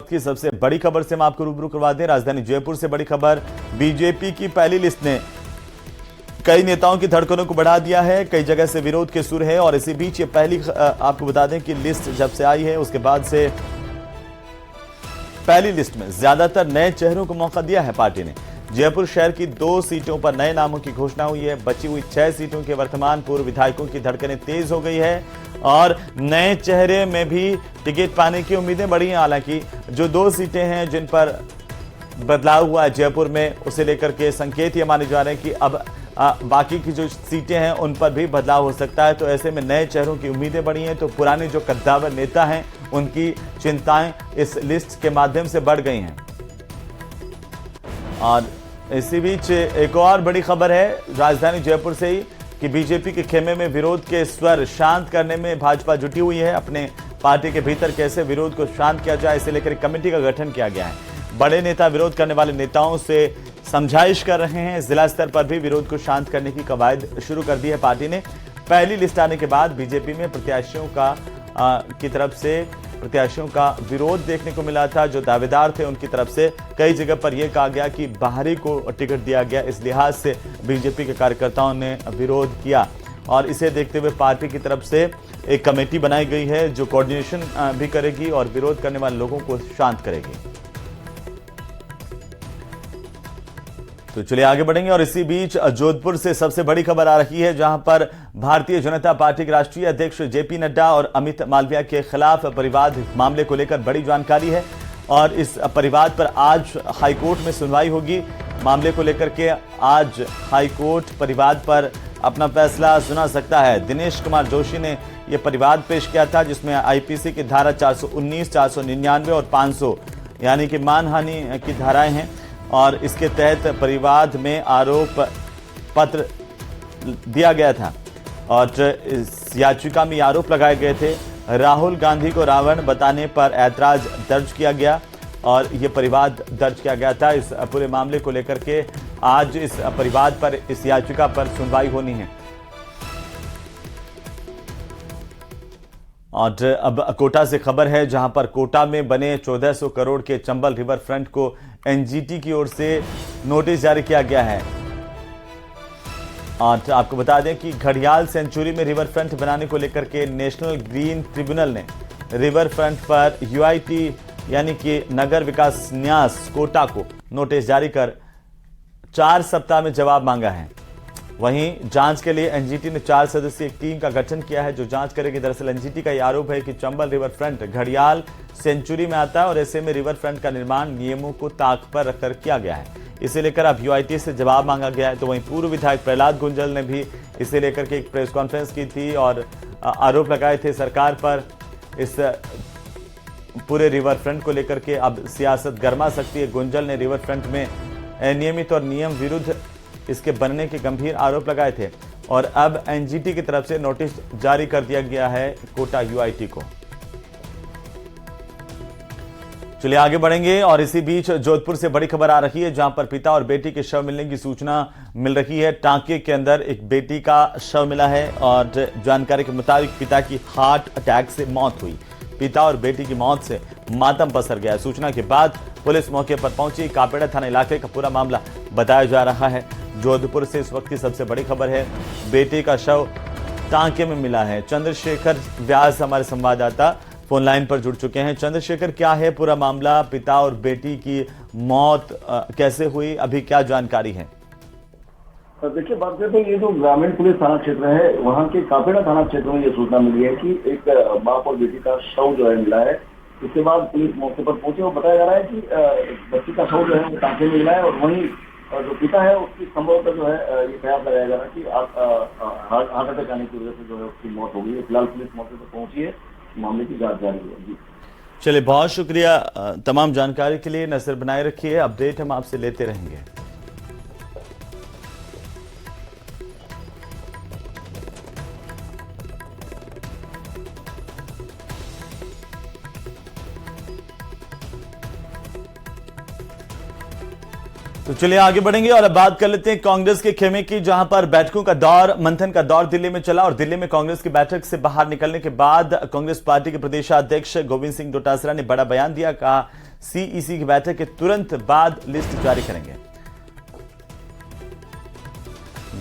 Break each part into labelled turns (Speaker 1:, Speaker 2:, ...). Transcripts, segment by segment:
Speaker 1: वक्त की सबसे बड़ी खबर से हम आपको रूबरू करवा दें। राजधानी जयपुर से बड़ी खबर, बीजेपी की पहली लिस्ट ने कई नेताओं की धड़कनों को बढ़ा दिया है। कई जगह से विरोध के सुर है और इसी बीच ये पहली आपको बता दें कि लिस्ट जब से आई है उसके बाद से पहली लिस्ट में ज्यादातर नए चेहरों को मौका दिया है पार्टी ने। जयपुर शहर की 2 सीटों पर नए नामों की घोषणा हुई है। बची हुई 6 सीटों के वर्तमान पूर्व विधायकों की धड़कनें तेज हो गई है और नए चेहरे में भी टिकट पाने की उम्मीदें बढ़ी हैं। हालांकि जो 2 सीटें हैं जिन पर बदलाव हुआ है जयपुर में, उसे लेकर के संकेत ये माने जा रहे हैं कि अब बाकी की जो सीटें हैं उन पर भी बदलाव हो सकता है। तो ऐसे में नए चेहरों की उम्मीदें बढ़ी हैं, तो पुराने जो कद्दावर नेता हैं उनकी चिंताएं इस लिस्ट के माध्यम से बढ़ गई हैं। और इसी बीच एक और बड़ी खबर है राजधानी जयपुर से ही कि बीजेपी के खेमे में विरोध के स्वर शांत करने में भाजपा जुटी हुई है। अपने पार्टी के भीतर कैसे विरोध को शांत किया जाए, इसे लेकर कमेटी का गठन किया गया है। बड़े नेता विरोध करने वाले नेताओं से समझाइश कर रहे हैं। जिला स्तर पर भी विरोध को शांत करने की कवायद शुरू कर दी है पार्टी ने। पहली लिस्ट आने के बाद बीजेपी में प्रत्याशियों का विरोध देखने को मिला था। जो दावेदार थे उनकी तरफ से कई जगह पर यह कहा गया कि बाहरी को टिकट दिया गया, इस लिहाज से बीजेपी के कार्यकर्ताओं ने विरोध किया। और इसे देखते हुए पार्टी की तरफ से एक कमेटी बनाई गई है जो कोऑर्डिनेशन भी करेगी और विरोध करने वाले लोगों को शांत करेगी। तो चलिए आगे बढ़ेंगे और इसी बीच जोधपुर से सबसे बड़ी खबर आ रही है, जहां पर भारतीय जनता पार्टी के राष्ट्रीय अध्यक्ष जेपी नड्डा और अमित मालविया के खिलाफ परिवाद मामले को लेकर बड़ी जानकारी है। और इस परिवाद पर आज हाईकोर्ट में सुनवाई होगी। मामले को लेकर के आज हाईकोर्ट परिवाद पर अपना फैसला सुना सकता है। दिनेश कुमार जोशी ने यह परिवाद पेश किया था, जिसमें आईपीसी की धारा 419, 499 और 500 यानी कि मानहानि की धाराएं हैं। और इसके तहत परिवाद में आरोप पत्र दिया गया था और इस याचिका में आरोप लगाए गए थे। राहुल गांधी को रावण बताने पर ऐतराज दर्ज किया गया और ये परिवाद दर्ज किया गया था। इस पूरे मामले को लेकर के आज इस परिवाद पर, इस याचिका पर सुनवाई होनी है। और अब कोटा से खबर है, जहां पर कोटा में बने 1400 करोड़ के चंबल रिवर फ्रंट को एनजीटी की ओर से नोटिस जारी किया गया है। और आपको बता दें कि घड़ियाल सेंचुरी में रिवर फ्रंट बनाने को लेकर के नेशनल ग्रीन ट्रिब्यूनल ने रिवर फ्रंट पर यूआईटी यानी कि नगर विकास न्यास कोटा को नोटिस जारी कर 4 सप्ताह में जवाब मांगा है। वहीं जांच के लिए एनजीटी ने 4 सदस्यीय एक टीम का गठन किया है जो जांच करेगी। दरअसल एनजीटी का यह आरोप है कि चंबल रिवर फ्रंट घड़ियाल सेंचुरी में आता है और ऐसे में रिवर फ्रंट का निर्माण नियमों को ताक पर रखकर किया गया है। इसे लेकर अब यूआईटी से जवाब मांगा गया है। तो वहीं पूर्व विधायक प्रहलाद गुंजल ने भी इसे लेकर के एक प्रेस कॉन्फ्रेंस की थी और आरोप लगाए थे सरकार पर। इस पूरे रिवर फ्रंट को लेकर के अब सियासत गर्मा सकती है। गुंजल ने रिवर फ्रंट में अनियमित और नियम विरुद्ध इसके बनने के गंभीर आरोप लगाए थे और अब एनजीटी की तरफ से नोटिस जारी कर दिया गया है कोटा यूआईटी को। चलिए आगे बढ़ेंगे और इसी बीच जोधपुर से बड़ी खबर आ रही है, जहां पर पिता और बेटी के शव मिलने की सूचना मिल रही है। टांके के अंदर एक बेटी का शव मिला है और जानकारी के मुताबिक पिता की हार्ट अटैक से मौत हुई। पिता और बेटी की मौत से मातम पसर गया। सूचना के बाद पुलिस मौके पर पहुंची। कापेड़ा थाना इलाके का पूरा मामला बताया जा रहा है। जोधपुर से इस वक्त की सबसे बड़ी खबर है, बेटे का शव टांके में मिला है। चंद्रशेखर व्यास हमारे संवाददाता फोन लाइन पर जुड़ चुके हैं। चंद्रशेखर, क्या है पूरा मामला? पिता और बेटी की मौत कैसे हुई, अभी क्या जानकारी है?
Speaker 2: देखिए, बात करते हैं, ये जो ग्रामीण पुलिस थाना क्षेत्र है, वहाँ के कापेड़ा थाना क्षेत्र में ये सूचना मिली है कि एक बाप और बेटी का शव जो है मिला है। इसके बाद पुलिस मौके पर पहुंचे और बताया जा रहा है कि बच्ची का शव जो है वो टांके में मिला है और वहीं जो पिता है उसकी संभवतः जो है ये कयास लगाया जा रहा है कि हार्ट अटैक आने की वजह से जो है उसकी मौत हो गई है। फिलहाल पुलिस मौके पर पहुंची है, मामले की जांच जारी है। जी
Speaker 1: चलिए, बहुत शुक्रिया तमाम जानकारी के लिए। नजर बनाए रखिए, अपडेट हम आपसे लेते रहेंगे। तो चलिए आगे बढ़ेंगे और अब बात कर लेते हैं कांग्रेस के खेमे की, जहां पर बैठकों का दौर, मंथन का दौर दिल्ली में चला। और दिल्ली में कांग्रेस की बैठक से बाहर निकलने के बाद कांग्रेस पार्टी के प्रदेशाध्यक्ष गोविंद सिंह डोटासरा ने बड़ा बयान दिया। कहा, सीईसी की बैठक के तुरंत बाद लिस्ट जारी करेंगे।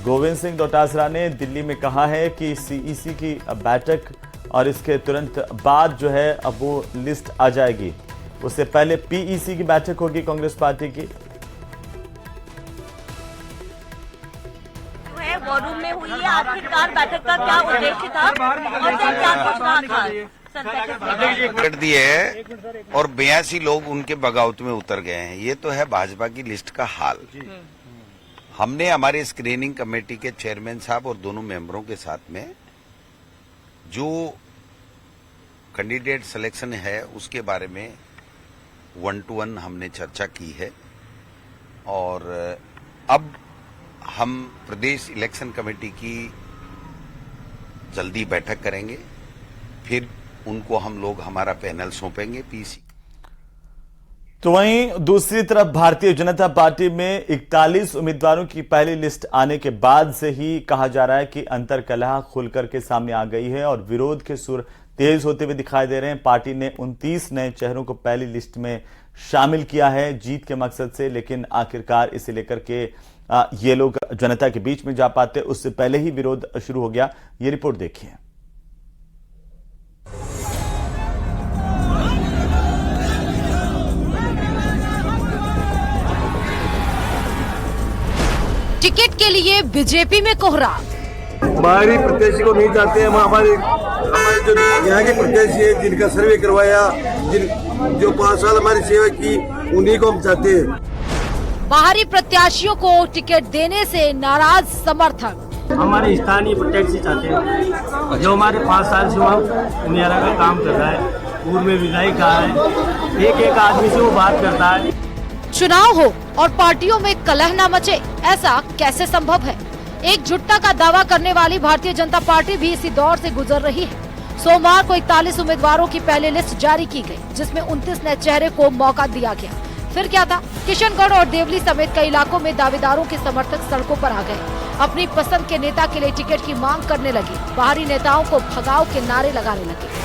Speaker 1: गोविंद सिंह डोटासरा ने दिल्ली में कहा है कि सीईसी की बैठक और इसके तुरंत बाद जो है अब वो लिस्ट आ जाएगी। उससे पहले पीईसी की बैठक होगी कांग्रेस पार्टी की।
Speaker 3: वॉर रूम में हुई है। आखिरकार बैठक का क्या उद्देश्य था और क्या कुछ कहा था?
Speaker 4: कर दिए है और 82 लोग उनके बगावत में उतर गए हैं। ये तो है भाजपा की लिस्ट का हाल। हमने हमारे स्क्रीनिंग कमेटी के चेयरमैन साहब और दोनों मेंबरों के साथ में जो कैंडिडेट सिलेक्शन है उसके बारे में 1-to-1 हमने चर्चा की है और अब हम प्रदेश इलेक्शन कमेटी की जल्दी बैठक करेंगे, फिर उनको हम लोग हमारा पैनल सौंपेंगे पीसी।
Speaker 1: तो वहीं दूसरी तरफ भारतीय जनता पार्टी में 41 उम्मीदवारों की पहली लिस्ट आने के बाद से ही कहा जा रहा है कि अंतर्कलह खुलकर के सामने आ गई है और विरोध के सुर तेज होते हुए दिखाई दे रहे हैं। पार्टी ने 29 नए चेहरों को पहली लिस्ट में शामिल किया है जीत के मकसद से, लेकिन आखिरकार इसे लेकर के ये लोग जनता के बीच में जा पाते उससे पहले ही विरोध शुरू हो गया। ये रिपोर्ट देखिए।
Speaker 5: टिकट के लिए बीजेपी में कोहरा।
Speaker 6: बाहरी प्रत्याशी को नहीं चाहते हम। हमारे जो यहाँ के प्रत्याशी है जिनका सर्वे करवाया, जो 5 साल हमारी सेवा की, उन्हीं को हम चाहते हैं।
Speaker 5: बाहरी प्रत्याशियों को टिकट देने से नाराज समर्थक।
Speaker 7: हमारे स्थानीय प्रत्याशी चाहते हैं जो हमारे 5 साल से वहाँ उमियारा का काम कर रहा है, पूर्व में विधायक रहा है, एक आदमी से वो बात करता है।
Speaker 5: चुनाव हो और पार्टियों में कलह न मचे, ऐसा कैसे संभव है? एकजुटता का दावा करने वाली भारतीय जनता पार्टी भी इसी दौर से गुजर रही है। सोमवार को 41 उम्मीदवारों की पहली लिस्ट जारी की गई, जिसमें 29 नए चेहरे को मौका दिया गया। फिर क्या था? किशनगढ़ और देवली समेत कई इलाकों में दावेदारों के समर्थक सड़कों पर आ गए, अपनी पसंद के नेता के लिए टिकट की मांग करने लगे, बाहरी नेताओं को भगाओ के नारे लगाने लगे।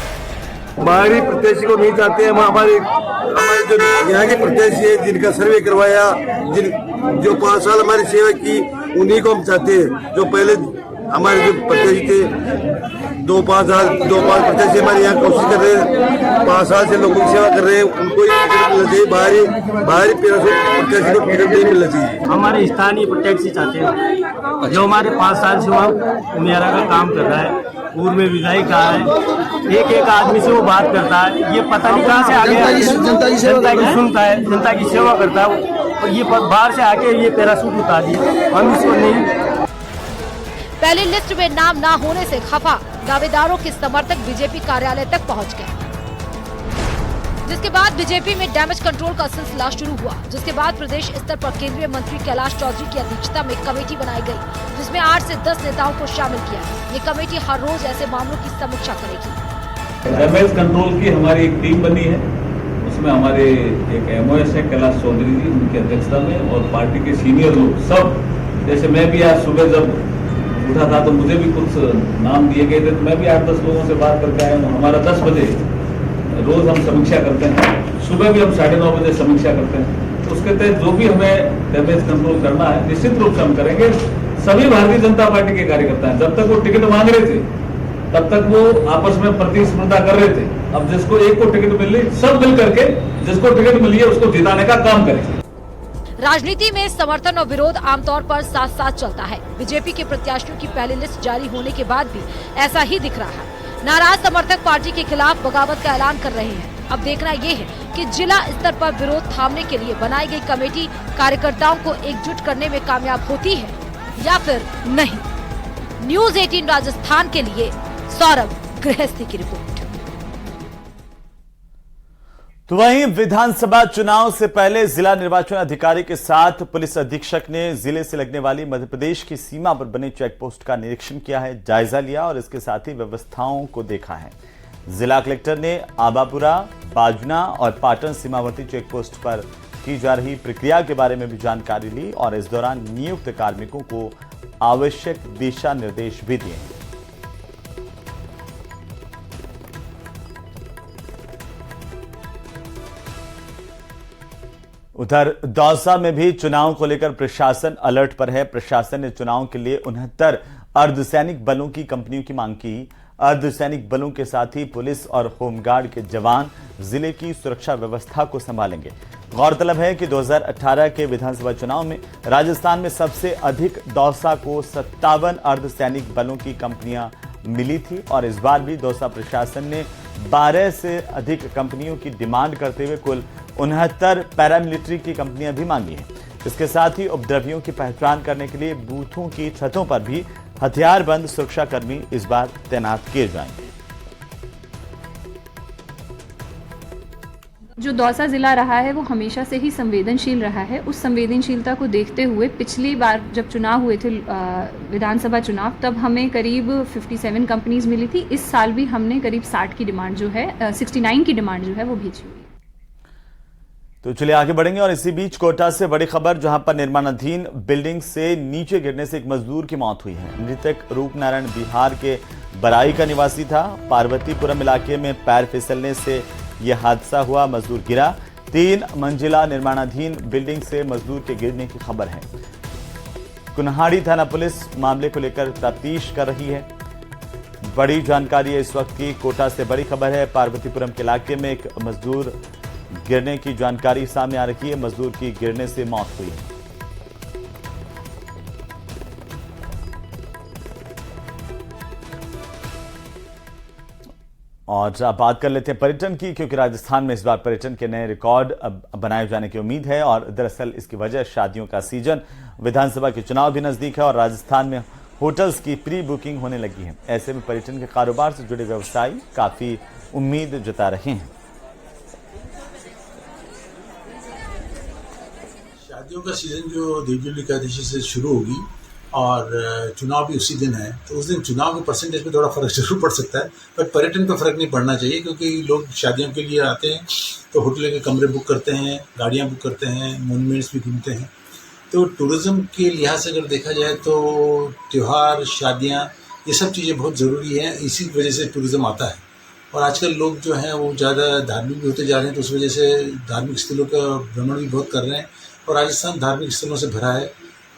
Speaker 6: बाहरी प्रत्याशी को नहीं चाहते हम। हमारे जो यहाँ के प्रत्याशी है जिनका सर्वे करवाया, जो 5 साल हमारी सेवा की, उन्हीं को हम चाहते हैं। जो पहले हमारे जो प्रत्याशी थे 2-5 प्रत्याशी हमारे यहाँ कोशिश कर रहे हैं, 5 साल से लोगों की सेवा कर रहे हैं, उनको ही टिकट मिलना चाहिए। बाहरी प्रत्याशी को टिकट नहीं मिलना चाहिए।
Speaker 7: हमारे स्थानीय प्रत्याशी चाहते हैं जो हमारे 5 साल से वहाँ उमियारा का काम कर रहा है, पूर्व में विधायक रहा है, एक आदमी से वो बात करता है। ये पता नहीं कहाँ से आ गया, जनता की सुनता है, जनता की सेवा करता है और ये बाहर से आके ये पैराशूट उतार दिए। हम इसको नहीं।
Speaker 5: पहली लिस्ट में नाम ना होने से खफा दावेदारों के समर्थक बीजेपी कार्यालय तक पहुंच गए, जिसके बाद बीजेपी में डैमेज कंट्रोल का सिलसिला शुरू हुआ। जिसके बाद प्रदेश स्तर पर केंद्रीय मंत्री कैलाश चौधरी की अध्यक्षता में कमेटी बनाई गई, जिसमें 8 से 10 नेताओं को शामिल किया। ये कमेटी हर रोज ऐसे मामलों की समीक्षा करेगी।
Speaker 8: डैमेज कंट्रोल की हमारी एक टीम बनी है, उसमें हमारे एक एमओएस है कैलाश चौधरी जी, उनकी अध्यक्षता में, और पार्टी के सीनियर लोग सब। जैसे मैं भी आज सुबह जब उठा था तो मुझे भी कुछ नाम दिए गए थे, तो मैं भी 8-10 लोगों से बात करके आया हूँ। हमारा 10 बजे रोज हम समीक्षा करते हैं, सुबह भी हम 9:30 बजे समीक्षा करते हैं। तो उसके तहत जो भी हमें डैमेज कंट्रोल करना है निश्चित रूप से हम करेंगे। सभी भारतीय जनता पार्टी के कार्यकर्ता हैं, जब तक वो टिकट मांग रहे थे तब तक वो आपस में प्रतिस्पर्धा कर रहे थे। अब जिसको एक को टिकट मिल रही, सब मिल करके जिसको टिकट मिली है उसको जिताने का काम करेंगे।
Speaker 5: राजनीति में समर्थन और विरोध आमतौर पर साथ साथ चलता है। बीजेपी के प्रत्याशियों की पहली लिस्ट जारी होने के बाद भी ऐसा ही दिख रहा है। नाराज समर्थक पार्टी के खिलाफ बगावत का ऐलान कर रहे हैं। अब देखना ये है कि जिला स्तर पर विरोध थामने के लिए बनाई गई कमेटी कार्यकर्ताओं को एकजुट करने में कामयाब होती है या फिर नहीं। न्यूज़ 18 राजस्थान के लिए सौरभ गृहस्थी की रिपोर्ट।
Speaker 1: तो वहीं विधानसभा चुनाव से पहले जिला निर्वाचन अधिकारी के साथ पुलिस अधीक्षक ने जिले से लगने वाली मध्य प्रदेश की सीमा पर बने चेक पोस्ट का निरीक्षण किया है, जायजा लिया और इसके साथ ही व्यवस्थाओं को देखा है। जिला कलेक्टर ने आबापुरा, बाजना और पाटन सीमावर्ती चेक पोस्ट पर की जा रही प्रक्रिया के बारे में भी जानकारी ली और इस दौरान नियुक्त कार्मिकों को आवश्यक दिशा निर्देश भी दिए। उधर दौसा में भी चुनाव को लेकर प्रशासन अलर्ट पर है। प्रशासन ने चुनाव के लिए 69 अर्धसैनिक बलों की कंपनियों की मांग की। अर्धसैनिक बलों के साथ ही पुलिस और होमगार्ड के जवान जिले की सुरक्षा व्यवस्था को संभालेंगे। गौरतलब है कि 2018 के विधानसभा चुनाव में राजस्थान में सबसे अधिक दौसा को 57 अर्धसैनिक बलों की कंपनियां मिली थी और इस बार भी दौसा प्रशासन ने 12 से अधिक कंपनियों की डिमांड करते हुए कुल 69 पैरामिलिट्री की कंपनियां भी मांगी हैं। इसके साथ ही उपद्रवियों की पहचान करने के लिए बूथों की छतों पर भी हथियारबंद सुरक्षाकर्मी इस बार तैनात किए जाएंगे।
Speaker 9: जो दौसा जिला रहा है वो हमेशा से ही संवेदनशील रहा है। उस संवेदनशीलता को देखते हुए पिछली बार जब चुनाव हुए थे विधानसभा चुनाव, तब हमें करीब 57 कंपनीज मिली थी। इस साल भी हमने करीब 60 की डिमांड जो है 69 की डिमांड जो है वो भेजी हुई है।
Speaker 1: तो चलिए आगे बढ़ेंगे और इसी बीच कोटा से बड़ी खबर, जहां पर निर्माणाधीन बिल्डिंग से नीचे गिरने से एक मजदूर की मौत हुई है। मृतक रूपनारायण बिहार के बराई का निवासी था। पार्वतीपुरम इलाके में पैर फिसलने से यह हादसा हुआ। मजदूर गिरा। 3 मंजिला निर्माणाधीन बिल्डिंग से मजदूर के गिरने की खबर है। कुन्हाड़ी थाना पुलिस मामले को लेकर तफ्तीश कर रही है। बड़ी जानकारी है इस वक्त की। कोटा से बड़ी खबर है, पार्वतीपुरम के इलाके में एक मजदूर गिरने की जानकारी सामने आ रही है। मजदूर की गिरने से मौत हुई है। और अब बात कर लेते हैं पर्यटन की, क्योंकि राजस्थान में इस बार पर्यटन के नए रिकॉर्ड बनाए जाने की उम्मीद है और दरअसल इसकी वजह शादियों का सीजन, विधानसभा के चुनाव भी नजदीक है और राजस्थान में होटल्स की प्री बुकिंग होने लगी है। ऐसे में पर्यटन के कारोबार से जुड़े व्यवसायी काफी उम्मीद जता रहे हैं।
Speaker 10: शादियों का सीजन जो देवजुली एकादशी से शुरू होगी और चुनाव भी उसी दिन है, तो उस दिन चुनाव के परसेंटेज में थोड़ा फर्क जरूर पड़ सकता है, पर पर्यटन पर फर्क नहीं पड़ना चाहिए, क्योंकि लोग शादियों के लिए आते हैं तो होटल के कमरे बुक करते हैं, गाड़ियां बुक करते हैं, मोन्यूमेंट्स भी घूमते हैं। तो टूरिज्म के लिहाज से अगर देखा जाए तो त्यौहार, शादियाँ, ये सब चीज़ें बहुत ज़रूरी हैं। इसी वजह से टूरिज्म आता है और आजकल लोग जो हैं वो ज़्यादा धार्मिक भी होते जा रहे हैं, तो उस वजह से धार्मिक स्थलों का भ्रमण भी बहुत कर रहे हैं और राजस्थान धार्मिक स्थलों से भरा है,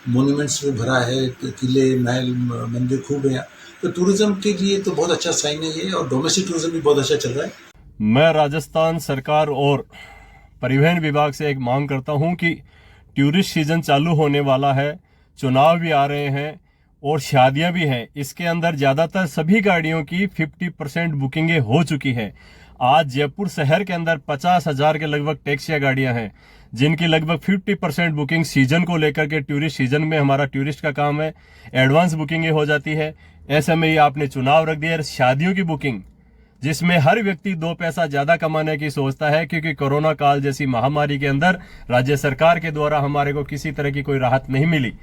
Speaker 10: मोन्यूमेंट्स में भरा है, किले, महल, मंदिर खूब हैं। तो टूरिज्म के लिए तो बहुत अच्छा साइन है ये, और डोमेस्टिक टूरिज्म भी बहुत अच्छा चल रहा है।
Speaker 11: मैं राजस्थान सरकार और परिवहन विभाग से एक मांग करता हूं कि टूरिस्ट सीजन चालू होने वाला है, चुनाव भी आ रहे हैं और शादियां भी हैं। इसके अंदर ज्यादातर सभी गाड़ियों की 50% बुकिंगें हो चुकी है। आज जयपुर शहर के अंदर 50,000 के लगभग टैक्सियां गाड़ियां हैं, जिनकी लगभग 50% बुकिंग सीजन को लेकर के, टूरिस्ट सीजन में हमारा टूरिस्ट का काम है, एडवांस बुकिंगें हो जाती है। ऐसे में ही आपने चुनाव रख दिया, शादियों की बुकिंग, जिसमें हर व्यक्ति 2 पैसा ज्यादा कमाने की सोचता है, क्योंकि कोरोना काल जैसी महामारी के अंदर राज्य सरकार के द्वारा हमारे को किसी तरह की कोई राहत नहीं मिली।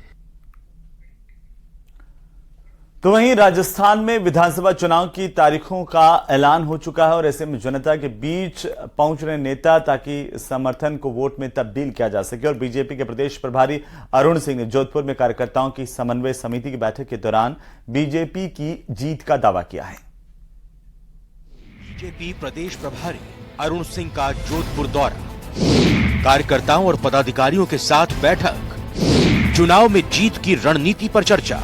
Speaker 1: तो वहीं राजस्थान में विधानसभा चुनाव की तारीखों का ऐलान हो चुका है और ऐसे में जनता के बीच पहुंच रहे नेता ताकि समर्थन को वोट में तब्दील किया जा सके। और बीजेपी के प्रदेश प्रभारी अरुण सिंह ने जोधपुर में कार्यकर्ताओं की समन्वय समिति की बैठक के दौरान बीजेपी की जीत का दावा किया है।
Speaker 12: बीजेपी प्रदेश प्रभारी अरुण सिंह का जोधपुर दौरा, कार्यकर्ताओं और पदाधिकारियों के साथ बैठक, चुनाव में जीत की रणनीति पर चर्चा।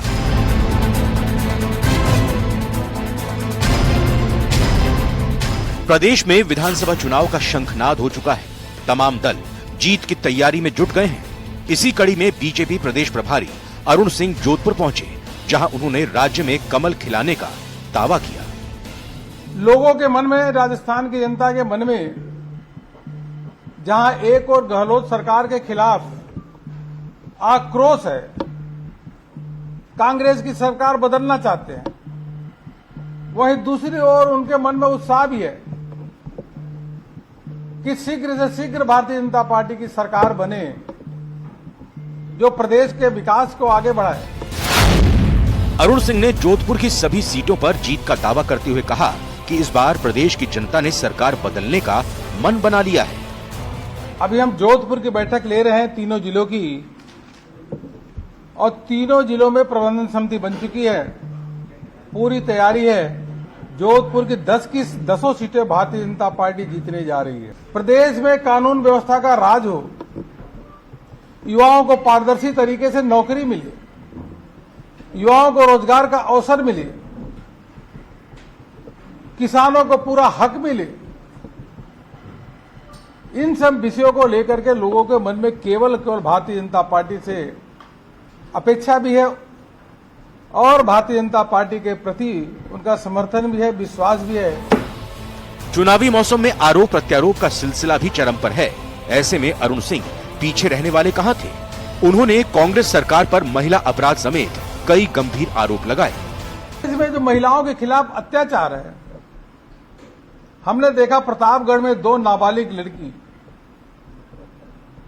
Speaker 12: प्रदेश में विधानसभा चुनाव का शंखनाद हो चुका है। तमाम दल जीत की तैयारी में जुट गए हैं। इसी कड़ी में बीजेपी प्रदेश प्रभारी अरुण सिंह जोधपुर पहुंचे, जहां उन्होंने राज्य में कमल खिलाने का दावा किया।
Speaker 13: लोगों के मन में, राजस्थान की जनता के मन में, जहां एक और गहलोत सरकार के खिलाफ आक्रोश है, कांग्रेस की सरकार बदलना चाहते हैं, वहीं दूसरी ओर उनके मन में उत्साह भी है कि शीघ्र से शीघ्र भारतीय जनता पार्टी की सरकार बने, जो प्रदेश के विकास को आगे बढ़ाए।
Speaker 12: अरुण सिंह ने जोधपुर की सभी सीटों पर जीत का दावा करते हुए कहा कि इस बार प्रदेश की जनता ने सरकार बदलने का मन बना लिया है।
Speaker 13: अभी हम जोधपुर की बैठक ले रहे हैं तीनों जिलों की, और तीनों जिलों में प्रबंधन समिति बन चुकी है, पूरी तैयारी है। जोधपुर की 10 सीटें भारतीय जनता पार्टी जीतने जा रही है। प्रदेश में कानून व्यवस्था का राज हो, युवाओं को पारदर्शी तरीके से नौकरी मिले, युवाओं को रोजगार का अवसर मिले, किसानों को पूरा हक मिले। इन सब विषयों को लेकर के लोगों के मन में केवल भारतीय जनता पार्टी से अपेक्षा भी है और भारतीय जनता पार्टी के प्रति उनका समर्थन भी है, विश्वास भी है।
Speaker 12: चुनावी मौसम में आरोप प्रत्यारोप का सिलसिला भी चरम पर है। ऐसे में अरुण सिंह पीछे रहने वाले कहां थे? उन्होंने कांग्रेस सरकार पर महिला अपराध समेत कई गंभीर आरोप लगाए।
Speaker 13: इसमें जो महिलाओं के खिलाफ अत्याचार है, हमने देखा प्रतापगढ़ में 2 नाबालिग लड़की,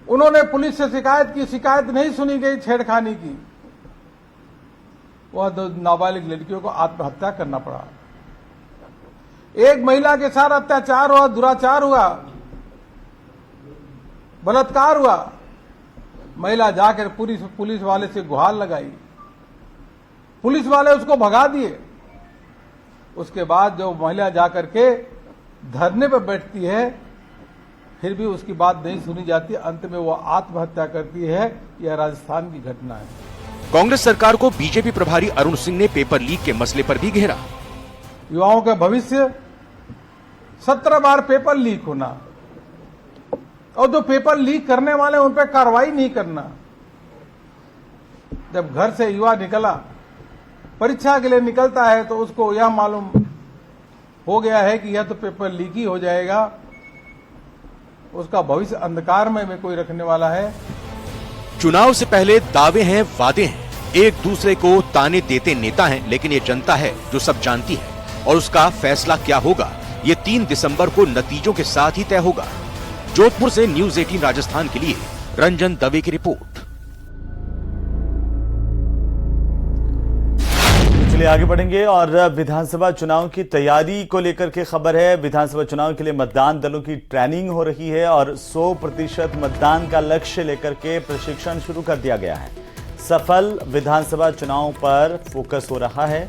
Speaker 13: उन्होंने पुलिस से शिकायत की, शिकायत नहीं सुनी गई छेड़खानी की, वह 2 नाबालिग लड़कियों को आत्महत्या करना पड़ा। एक महिला के साथ अत्याचार हुआ, दुराचार हुआ, बलात्कार हुआ, महिला जाकर पुलिस वाले से गुहार लगाई, पुलिस वाले उसको भगा दिए। उसके बाद जो महिला जाकर के धरने पर बैठती है, फिर भी उसकी बात नहीं सुनी जाती, अंत में वो आत्महत्या करती है। यह राजस्थान की घटना है।
Speaker 12: कांग्रेस सरकार को बीजेपी प्रभारी अरुण सिंह ने पेपर लीक के मसले पर भी घेरा।
Speaker 13: युवाओं का भविष्य, 17 बार पेपर लीक होना और जो पेपर लीक करने वाले उन पर कार्रवाई नहीं करना। जब घर से युवा निकला, परीक्षा के लिए निकलता है, तो उसको यह मालूम हो गया है कि यह तो पेपर लीक ही हो जाएगा, उसका भविष्य अंधकार में कोई रखने वाला है।
Speaker 12: चुनाव से पहले दावे हैं, वादे हैं, एक दूसरे को ताने देते नेता हैं, लेकिन ये जनता है जो सब जानती है और उसका फैसला क्या होगा ये 3 दिसंबर को नतीजों के साथ ही तय होगा। जोधपुर से न्यूज़ 18 राजस्थान के लिए रंजन दवे की रिपोर्ट।
Speaker 1: चलिए आगे बढ़ेंगे और विधानसभा चुनाव की तैयारी को लेकर के खबर है। विधानसभा चुनाव के लिए मतदान दलों की ट्रेनिंग हो रही है और 100% मतदान का लक्ष्य लेकर के प्रशिक्षण शुरू कर दिया गया है। सफल विधानसभा चुनाव पर फोकस हो रहा है।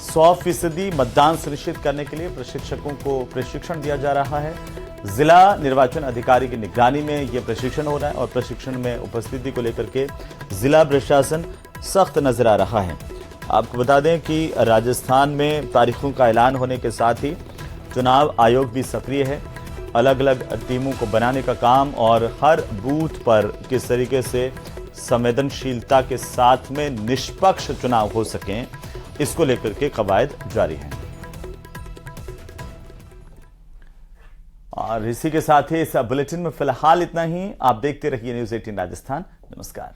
Speaker 1: 100% मतदान सुनिश्चित करने के लिए प्रशिक्षकों को प्रशिक्षण दिया जा रहा है। जिला निर्वाचन अधिकारी की निगरानी में यह प्रशिक्षण हो रहा है और प्रशिक्षण में उपस्थिति को लेकर के जिला प्रशासन सख्त नजर आ रहा है। आपको बता दें कि राजस्थान में तारीखों का ऐलान होने के साथ ही चुनाव आयोग भी सक्रिय है। अलग अलग टीमों को बनाने का काम और हर बूथ पर किस तरीके से संवेदनशीलता के साथ में निष्पक्ष चुनाव हो सकें, इसको लेकर के कवायद जारी हैं। और इसी के साथ ही इस बुलेटिन में फिलहाल इतना ही। आप देखते रहिए न्यूज़ 18 राजस्थान। नमस्कार।